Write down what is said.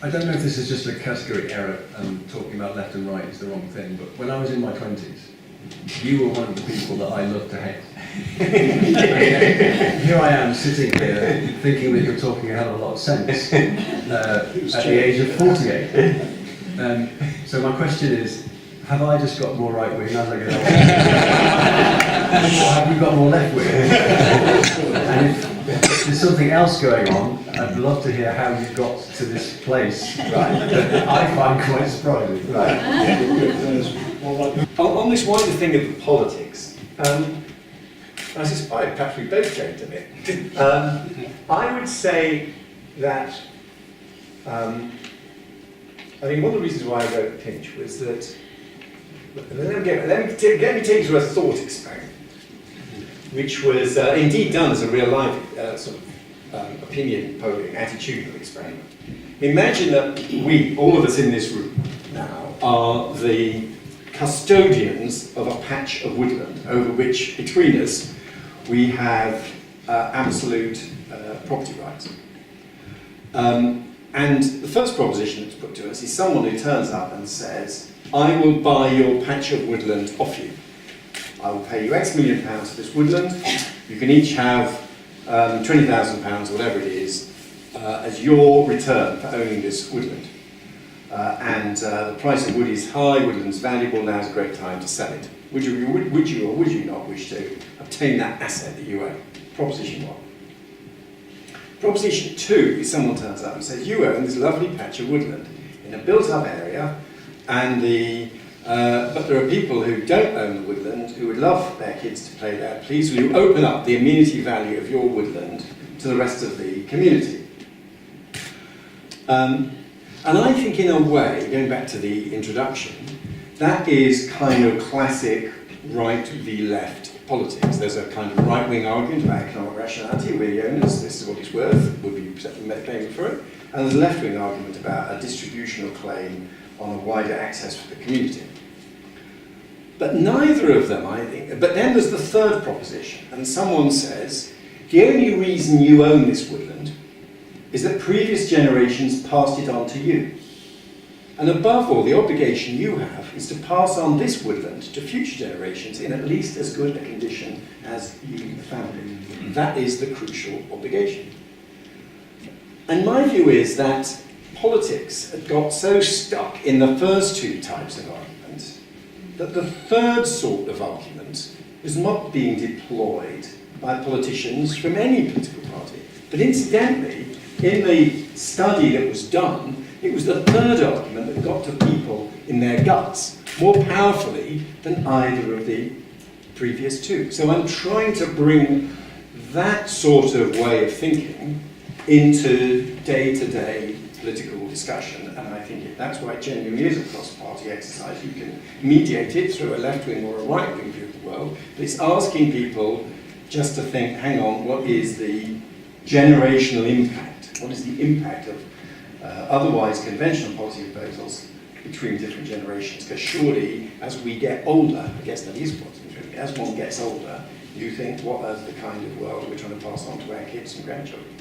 I don't know if this is just a category error and talking about left and right is the wrong thing, but when I was in my 20s, you were one of the people that I loved to hate. Here I am sitting here thinking that you're talking a hell of a lot of sense at the age of 48. So my question is, have I just got more right wing as I get older? Or have you got more left wing? And if there's something else going on, I'd love to hear how you got to this place that I find quite surprising. On this wider thing of politics, I suspect perhaps we both came to it. I would say that I think one of the reasons why I wrote Pinch was that let me take you through a thought experiment, which was indeed done as a real life sort of opinion polling, attitudinal experiment. Imagine that we, all of us in this room now, are the custodians of a patch of woodland over which, between us, we have absolute property rights. And the first proposition that's put to us is someone who turns up and says, I will buy your patch of woodland off you. I will pay you X million pounds for this woodland. You can each have £20,000, whatever it is, as your return for owning this woodland. The price of wood is high, woodland's valuable, now's a great time to sell it. Would you or would you not wish to obtain that asset that you own? Proposition 1. Proposition 2 is someone turns up and says, you own this lovely patch of woodland in a built-up area, and but there are people who don't own the woodland who would love their kids to play there. Please will you open up the amenity value of your woodland to the rest of the community? And I think in a way, going back to the introduction, that is kind of classic right v left politics. There's a kind of right-wing argument about economic rationality, we're the owners, this is what it's worth, would be paying for it. And there's a left-wing argument about a distributional claim on a wider access for the community. But neither of them, I think, but then there's the third proposition, and someone says, the only reason you own this woodland is that previous generations passed it on to you. And above all, the obligation you have is to pass on this woodland to future generations in at least as good a condition as you found it. That is the crucial obligation. And my view is that politics had got so stuck in the first two types of arguments that the third sort of argument is not being deployed by politicians from any political party. But incidentally, in the study that was done, it was the third argument that got to people in their guts more powerfully than either of the previous two. So I'm trying to bring that sort of way of thinking into day-to-day political discussion, and I think that's why it genuinely is a cross-party exercise. You can mediate it through a left-wing or a right-wing view of the world, but it's asking people just to think, hang on, what is the generational impact? What is the impact of otherwise conventional policy proposals between different generations? Because surely, as we get older, I guess that is what's interesting, as one gets older, you think, what is the kind of world we're trying to pass on to our kids and grandchildren?